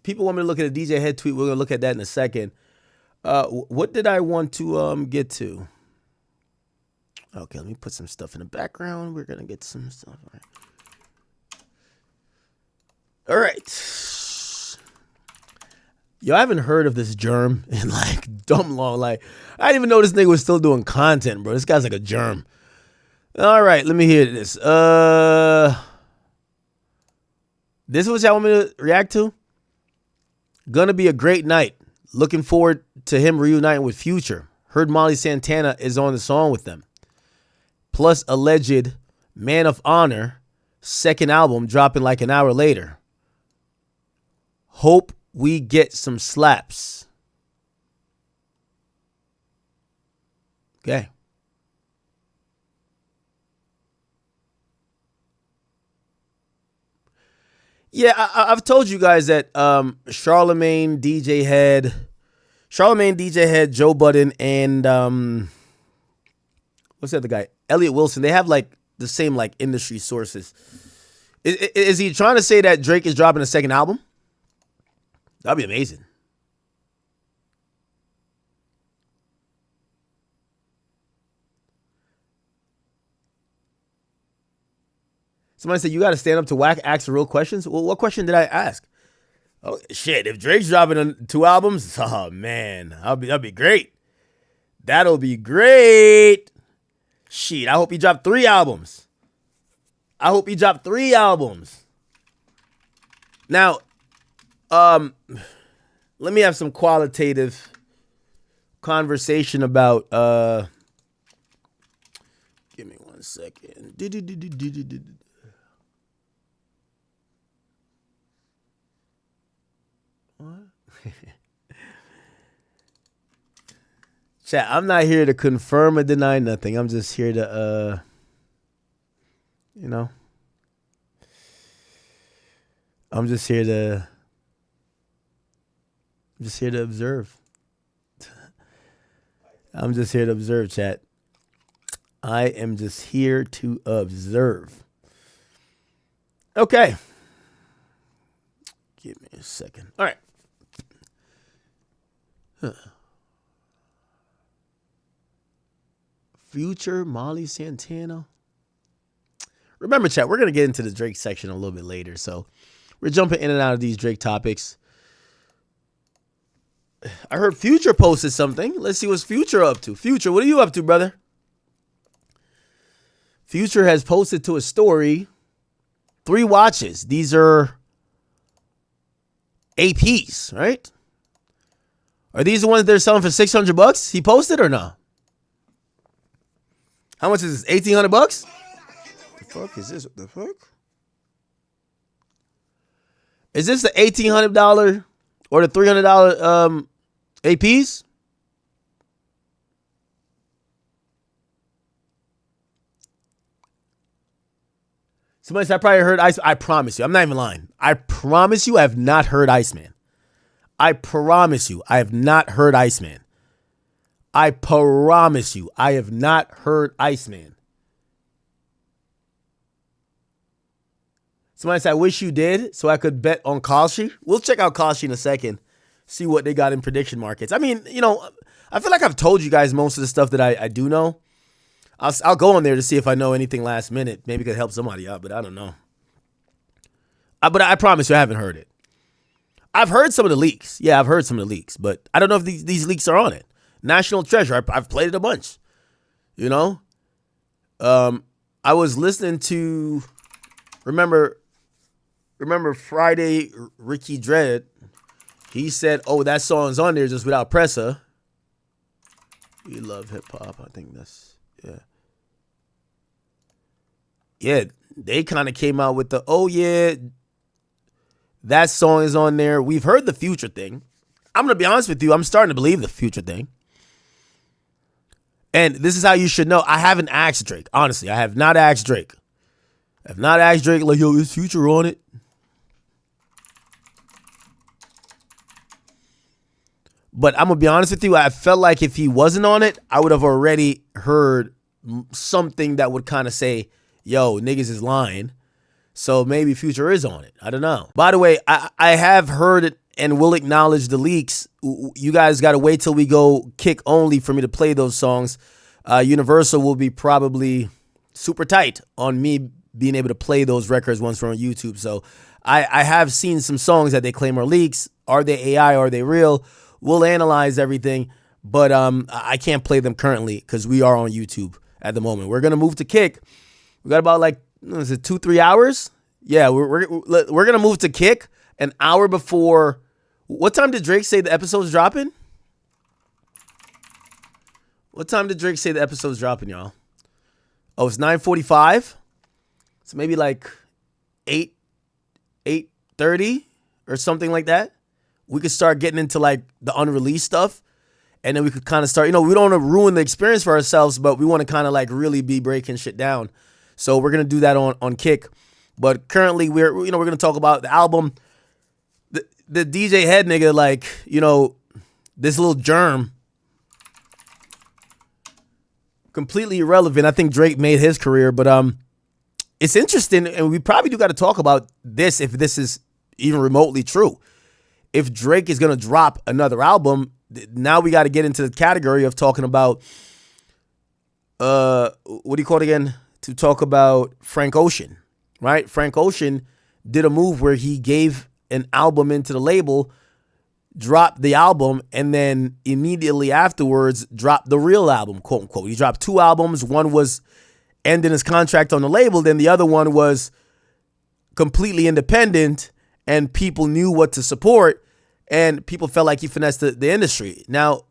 people want me to look at a DJ Head tweet. We're gonna look at that in a second. What did I want to get to? Okay, let me put some stuff in the background. We're gonna get some stuff. All right. Yo, I haven't heard of this germ in like dumb long. Like, I didn't even know this nigga was still doing content, bro. This guy's like a germ. All right, let me hear this. This is what y'all want me to react to? Gonna be a great night. Looking forward to him reuniting with Future. Heard Molly Santana is on the song with them. Plus alleged Man of Honor second album dropping like an hour later. Hope we get some slaps. Okay. Yeah, I've told you guys that Charlemagne, DJ Head, Joe Budden, and what's the other guy? Elliot Wilson. They have like the same like industry sources. Is he trying to say that Drake is dropping a second album? That'd be amazing. Somebody said you got to stand up to whack, ask the real questions. Well, what question did I ask? Oh shit! If Drake's dropping 2 albums, oh man, that'd be great. That'll be great. Shit, I hope he dropped 3 albums. Now, let me have some qualitative conversation about. Give me 1 second. Chat, I'm not here to confirm or deny nothing. I'm just here to, I'm just here to observe. I'm just here to observe, chat. I am just here to observe. Okay. Give me a second. All right. Future, Molly Santana. Remember, chat, we're going to get into the Drake section a little bit later. So we're jumping in and out of these Drake topics. I heard Future posted something. Let's see what's Future up to. Future, what are you up to, brother? Future has posted to a story 3 watches. These are APs, right? Are these the ones they're selling for $600? He posted or no? How much is this? $1,800? The fuck is this? What the fuck? Is this the $1,800 or the $300 APs? Somebody said I probably heard Iceman. I promise you. I'm not even lying. I promise you I have not heard Iceman. I promise you I have not heard Iceman. I promise you I have not heard Iceman. Somebody said I wish you did so I could bet on Kalshi. We'll check out Kalshi in a second. See what they got in prediction markets. I mean, I feel like I've told you guys most of the stuff that I do know. I'll go on there to see if I know anything last minute. Maybe it could help somebody out, but I don't know. But I promise you I haven't heard it. I've heard some of the leaks. Yeah, I've heard some of the leaks, but I don't know if these leaks are on it. National Treasure, I've played it a bunch. I was listening to, remember Friday, Ricky Dread, he said, oh, that song's on there just without Pressa. We love hip hop. I think that's, yeah. Yeah, they kind of came out with the, oh, yeah, that song is on there. We've heard the Future thing. I'm going to be honest with you. I'm starting to believe the Future thing. And this is how you should know. I haven't asked Drake. Honestly, I have not asked Drake. I have not asked Drake, like, yo, is Future on it? But I'm going to be honest with you. I felt like if he wasn't on it, I would have already heard something that would kind of say, yo, niggas is lying. So maybe Future is on it. I don't know. By the way, I have heard and we'll acknowledge the leaks. You guys got to wait till we go kick only for me to play those songs. Universal will be probably super tight on me being able to play those records once we're on YouTube. So I have seen some songs that they claim are leaks. Are they AI? Are they real? We'll analyze everything, but I can't play them currently because we are on YouTube at the moment. We're gonna move to Kick. We got about 2-3 hours. Yeah, we're gonna move to Kick an hour before. What time did Drake say the episode's dropping? What time did Drake say the episode's dropping, y'all? Oh, it's 9:45. So maybe 8:30 or something like that. We could start getting into the unreleased stuff, and then we could kind of start. We don't want to ruin the experience for ourselves, but we want to kind of really be breaking shit down. So we're gonna do that on Kick. But currently we're gonna talk about the album. The DJ Head nigga, this little germ, completely irrelevant. I think Drake made his career, but it's interesting, and we probably do got to talk about this if this is even remotely true. If Drake is gonna drop another album, now we got to get into the category of talking about what do you call it again? To talk about Frank Ocean, right? Frank Ocean did a move where he gave an album into the label, dropped the album, and then immediately afterwards dropped the real album, quote unquote. He dropped 2 albums. One was ending his contract on the label, then the other one was completely independent, and people knew what to support, and people felt like he finessed the industry. Now,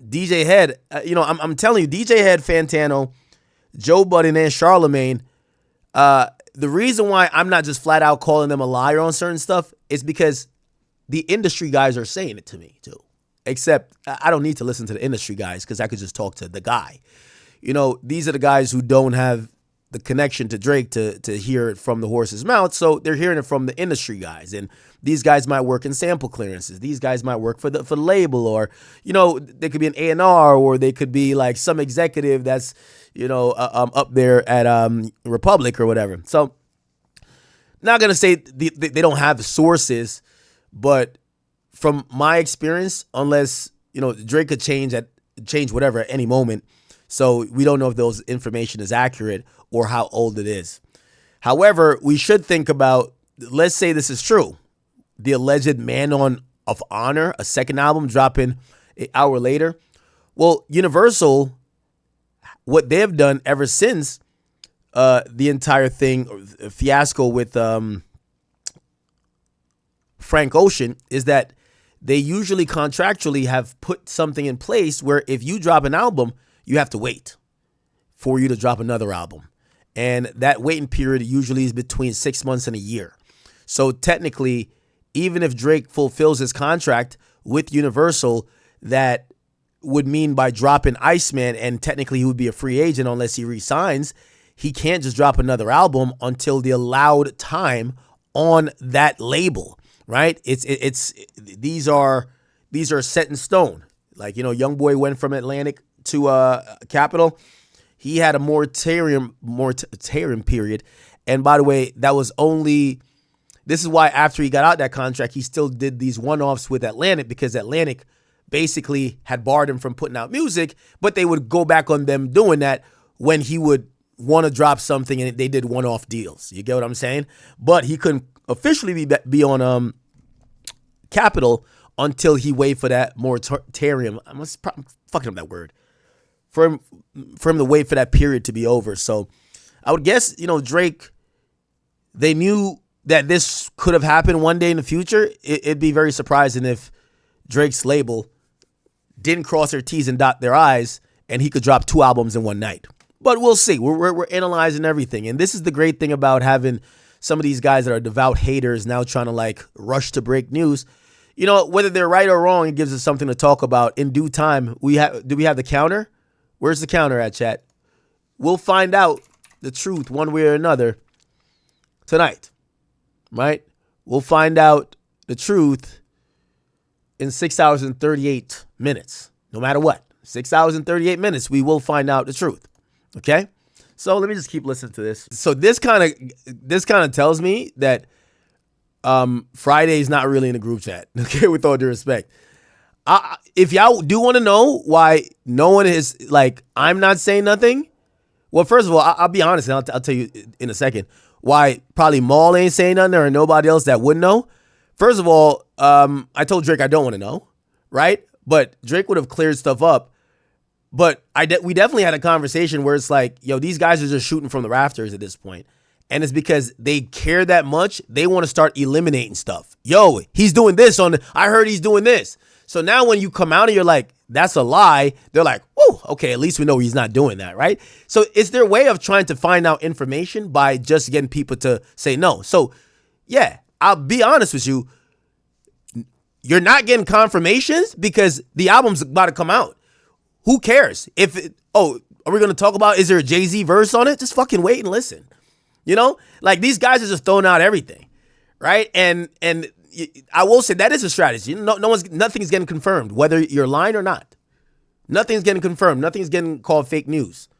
DJ Head, I'm telling you, DJ Head, Fantano, Joe Budden, and Charlemagne, the reason why I'm not just flat out calling them a liar on certain stuff is because the industry guys are saying it to me too. Except I don't need to listen to the industry guys because I could just talk to the guy. These are the guys who don't have the connection to Drake to hear it from the horse's mouth. So they're hearing it from the industry guys. And these guys might work in sample clearances. These guys might work for the label, or, they could be an A&R, or they could be some executive that's, up there at Republic or whatever. So not going to say they don't have sources, but from my experience, unless, Drake could change whatever at any moment. So we don't know if those information is accurate or how old it is. However, we should think about, let's say this is true, the alleged Man of Honor, a second album dropping an hour later. Well, Universal, what they've done ever since the entire thing, fiasco with Frank Ocean, is that they usually contractually have put something in place where if you drop an album, you have to wait for you to drop another album. And that waiting period usually is between 6 months and a year. So technically, even if Drake fulfills his contract with Universal, that would mean by dropping Iceman, and technically he would be a free agent unless he resigns, he can't just drop another album until the allowed time on that label, right? It's these are set in stone. YoungBoy went from Atlantic to Capitol. He had a moratorium period. And by the way, this is why after he got out that contract, he still did these one-offs with Atlantic, because Atlantic basically had barred him from putting out music, but they would go back on them doing that when he would want to drop something, and they did one-off deals. You get what I'm saying? But he couldn't officially be on Capitol until he waited for that moratorium. I'm fucking up that word. For him to wait for that period to be over. So I would guess, Drake, they knew that this could have happened one day in the future. It'd be very surprising if Drake's label didn't cross their T's and dot their I's and he could drop 2 albums in one night. But we'll see. We're analyzing everything. And this is the great thing about having some of these guys that are devout haters now trying to rush to break news. Whether they're right or wrong, it gives us something to talk about in due time. Do we have the counter? Where's the counter at, chat? We'll find out the truth one way or another tonight, right? We'll find out the truth in 6 hours and 38 minutes, no matter what. 6 hours and 38 minutes, we will find out the truth, okay? So let me just keep listening to this. So this kind of tells me that Friday's not really in the group chat. Okay, with all due respect. If y'all do want to know why no one is like, I'm not saying nothing. Well, first of all, I'll be honest, and I'll tell you in a second why probably Maul ain't saying nothing or nobody else that would know. First of all, I told Drake I don't want to know, right? But Drake would have cleared stuff up. But we definitely had a conversation where it's like, yo, these guys are just shooting from the rafters at this point. And it's because they care that much, they want to start eliminating stuff. Yo, he's doing this I heard he's doing this. So now when you come out and you're like, that's a lie, they're like, whoa, okay, at least we know he's not doing that, right? So it's their way of trying to find out information by just getting people to say no. So yeah, I'll be honest with you. You're not getting confirmations because the album's about to come out. Who cares? Are we going to talk about, is there a Jay-Z verse on it? Just fucking wait and listen. You know? Like, these guys are just throwing out everything, right? And I will say that is a strategy. Nothing's getting confirmed, whether you're lying or not. Nothing's getting confirmed. Nothing's getting called fake news.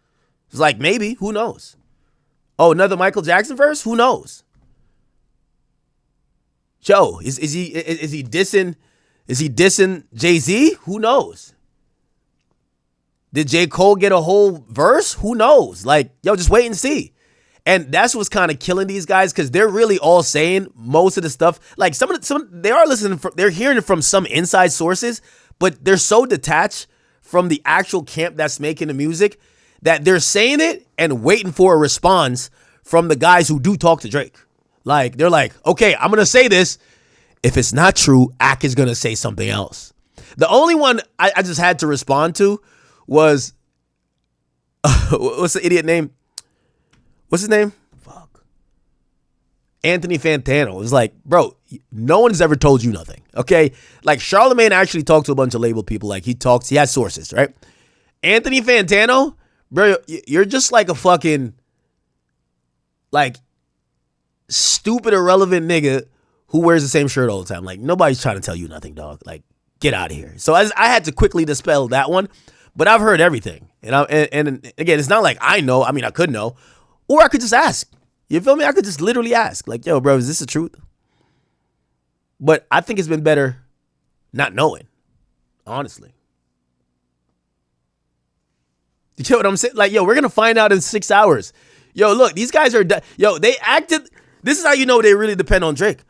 It's like, maybe, who knows? Oh, another Michael Jackson verse? Who knows? Joe, is he dissing Jay-Z? Who knows? Did J. Cole get a whole verse? Who knows? Like, yo, just wait and see. And that's what's kind of killing these guys because they're really all saying most of the stuff. Like some they are listening, they're hearing it from some inside sources, but they're so detached from the actual camp that's making the music that they're saying it and waiting for a response from the guys who do talk to Drake. Like, they're like, okay, I'm going to say this. If it's not true, Ak is going to say something else. The only one I just had to respond to was, what's the idiot name? What's his name? Fuck. Anthony Fantano. It was like, bro, no one's ever told you nothing, okay? Like, Charlemagne actually talked to a bunch of label people. Like, he has sources, right? Anthony Fantano, bro, you're just like a fucking, like, stupid, irrelevant nigga who wears the same shirt all the time. Like, nobody's trying to tell you nothing, dog. Like, get out of here. So I had to quickly dispel that one, but I've heard everything. And again, it's not like I know. I mean, I could know, or I could just ask. You feel me? I could just literally ask, like, yo, bro, is this the truth? But I think it's been better not knowing, honestly. You get what I'm saying? Like, yo, we're going to find out in 6 hours. Yo, look, these guys are, they acted, this is how you know they really depend on Drake.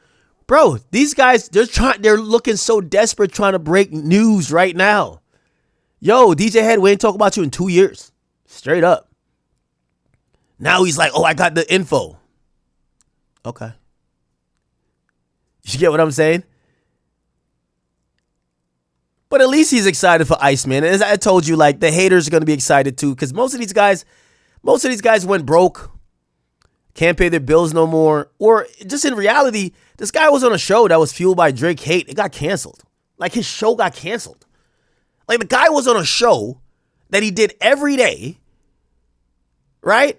Bro, these guys, they're looking so desperate trying to break news right now. Yo, DJ Head, we ain't talk about you in 2 years. Straight up. Now he's like, oh, I got the info. Okay. You get what I'm saying? But at least he's excited for Iceman. And as I told you, like, the haters are going to be excited too, because most of these guys went broke, can't pay their bills no more, or just in reality, this guy was on a show that was fueled by Drake hate. It got canceled. Like, his show got canceled. Like, the guy was on a show that he did every day, right?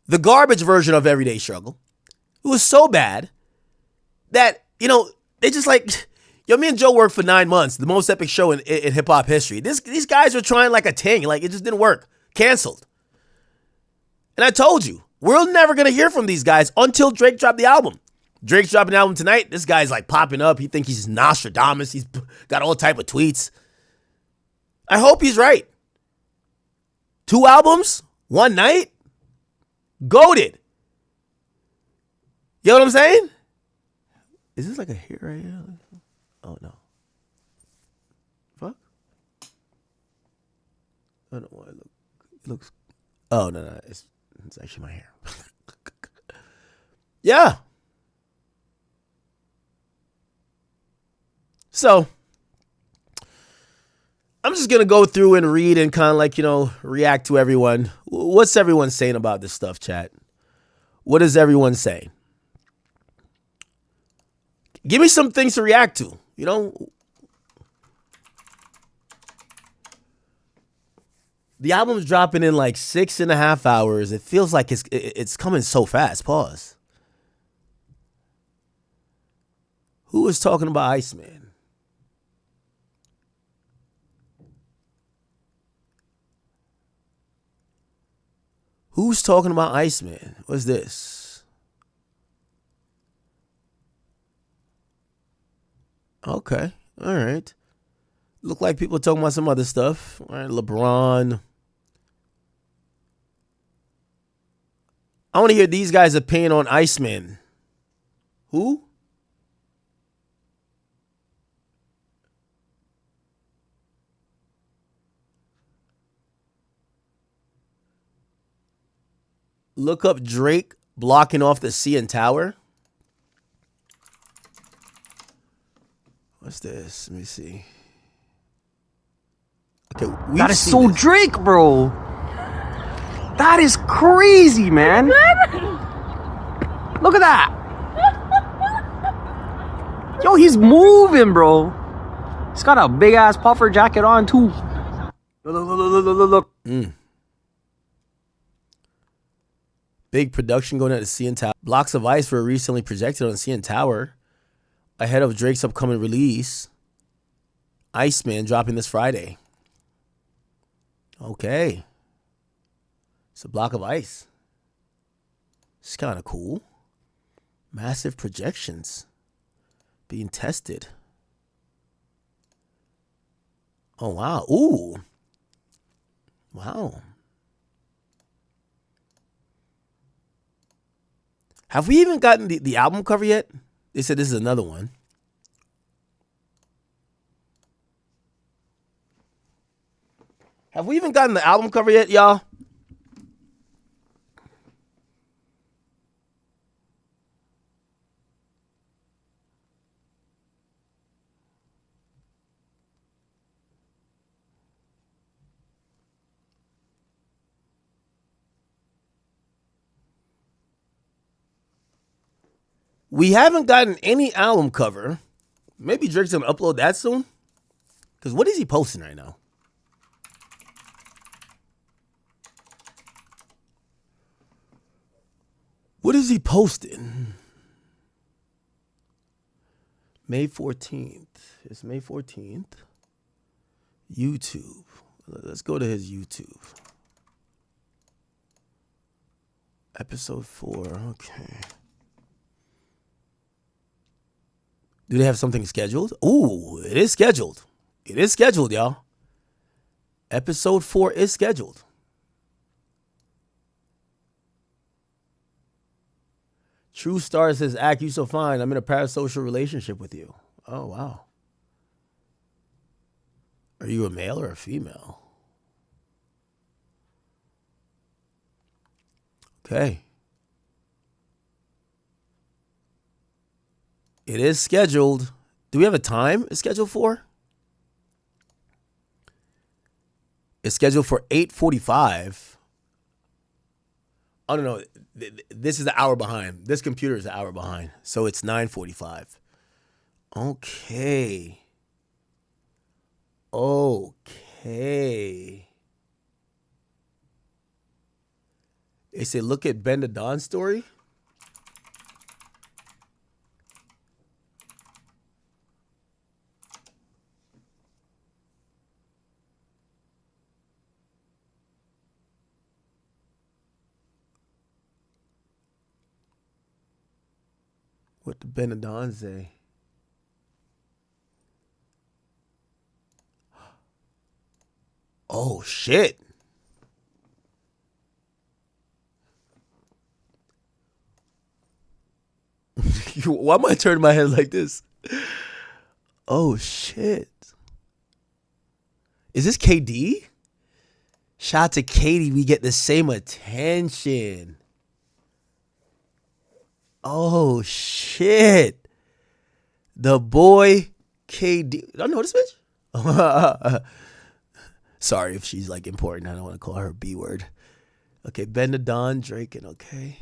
The garbage version of Everyday Struggle. It was so bad that, they just like, yo, me and Joe worked for 9 months, the most epic show in hip-hop history. These guys were trying like a ting. Like, it just didn't work. Canceled. And I told you, we're never going to hear from these guys until Drake dropped the album. Drake's dropping an album tonight. This guy's like popping up. He thinks he's Nostradamus. He's got all type of tweets. I hope he's right. 2 albums? 1 night? Goated. You know what I'm saying? Is this like a hit right here? Oh, no. Fuck. I don't know why it looks. Oh, no. It's actually my hair. Yeah. So, I'm just going to go through and read and kind of like, react to everyone. What's everyone saying about this stuff, chat? What does everyone say? Give me some things to react to, The album's dropping in like 6.5 hours. It feels like it's coming so fast. Pause. Who is talking about Iceman? Who's talking about Iceman? What's this? Okay. All right. Look like people talking about some other stuff. All right, LeBron. I want to hear these guys' opinion on Iceman. Who? Look up Drake blocking off the CN Tower. What's this? Let me see. Okay, that is so this. Drake, bro. That is crazy, man. Look at that. Yo, he's moving, bro. He's got a big ass puffer jacket on too. Look. Big production going at the CN Tower. Blocks of ice were recently projected on CN Tower ahead of Drake's upcoming release. Iceman dropping this Friday. Okay. It's a block of ice. It's kind of cool. Massive projections being tested. Oh, wow. Ooh. Wow. Have we even gotten the album cover yet? They said this is another one. Have we even gotten the album cover yet, y'all? We haven't gotten any album cover. Maybe Drake's gonna upload that soon. Because what is he posting right now? What is he posting? May 14th. It's May 14th. YouTube. Let's go to his YouTube. Episode 4. Okay. Do they have something scheduled? Ooh, it is scheduled. It is scheduled, y'all. Episode 4 is scheduled. True Star says, Act, you so fine. I'm in a parasocial relationship with you. Oh, wow. Are you a male or a female? Okay. It is scheduled. Do we have a time it's scheduled for? It's scheduled for 8:45. Oh, no. This is the hour behind. This computer is an hour behind. So it's 9:45. Okay. Okay. They say, look at Ben the Don story. What did Ben the Don say? Oh, shit. Why am I turning my head like this? Oh, shit. Is this KD? Shout out to Katie. We get the same attention. Oh, shit. The boy KD. I know this bitch. Sorry if she's like important. I don't want to call her a B word. Okay, Ben the Don, Drake, and okay.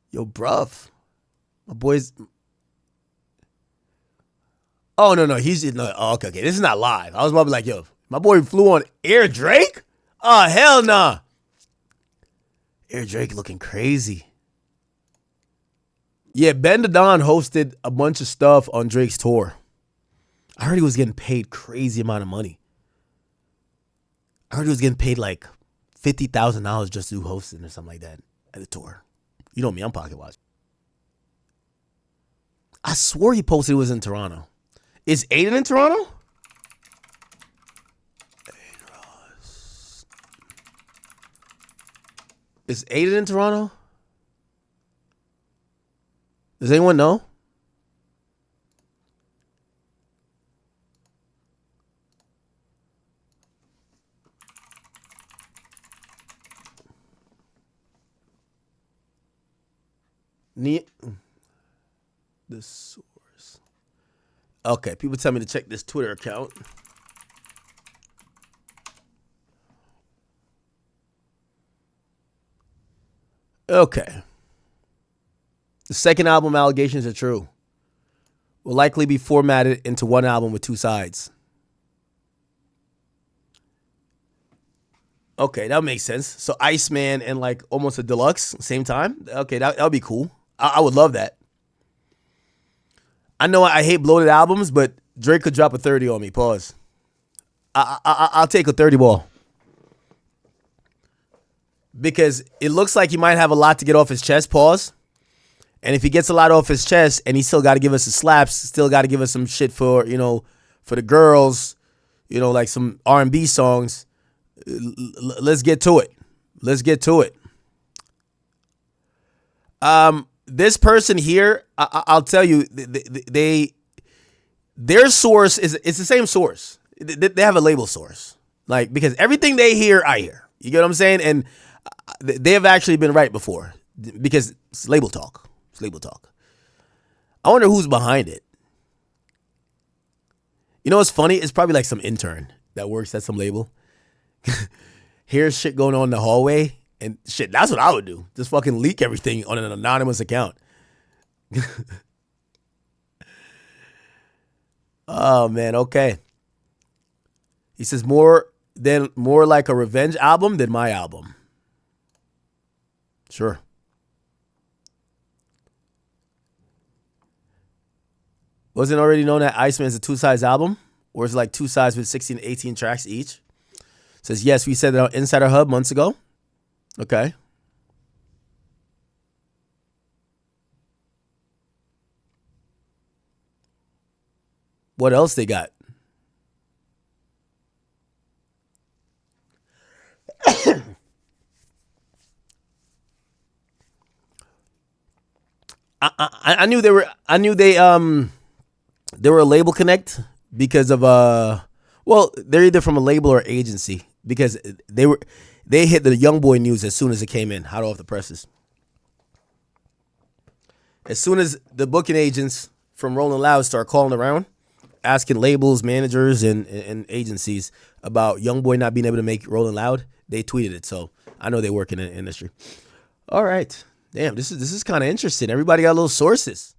Yo, bruv. My boy's. Oh, no. He's. No, okay. This is not live. I was about to be like, yo, my boy flew on Air Drake? Oh, hell nah. Air Drake looking crazy. Yeah, Ben the Don hosted a bunch of stuff on Drake's tour. I heard he was getting paid crazy amount of money. I heard he was getting paid like $50,000 just to do hosting or something like that at the tour. You know me, I'm pocket watching. I swore he posted it was in Toronto. Is Aiden in Toronto? Is Aiden in Toronto? Does anyone know? The source. Okay, people tell me to check this Twitter account. Okay. The second album allegations are true. Will likely be formatted into one album with two sides. Okay, that makes sense. So Iceman and like almost a deluxe same time. Okay, that would be cool. I would love that. I know I hate bloated albums, but Drake could drop a 30 on me. Pause. I'll take a 30 ball. Because it looks like he might have a lot to get off his chest. Pause. And if he gets a lot off his chest and he still got to give us the slaps, still got to give us some shit for, for the girls, like some R&B songs, let's get to it. Let's get to it. This person here, I'll tell you, their source it's the same source. They have a label source, like, because everything they hear, I hear. You get what I'm saying? And they have actually been right before, because it's label talk. It's label talk. I wonder who's behind it. You know what's funny? It's probably like some intern that works at some label. Here's shit going on in the hallway. And shit, that's what I would do. Just fucking leak everything on an anonymous account. Oh, man, okay. He says more like a revenge album than my album. Sure. Wasn't already known that Iceman is a two-size album? Or is it like two sides with 16 to 18 tracks each? Says, yes, we said that on Insider Hub months ago. Okay. What else they got? I knew they were a label connect because of well, they're either from a label or agency, because they hit the Young Boy news as soon as it came in, hot off the presses. As soon as the booking agents from Rolling Loud start calling around, asking labels, managers, and agencies about Young Boy not being able to make Rolling Loud, they tweeted it. So I know they work in the industry. All right. Damn, this is kind of interesting. Everybody got little sources.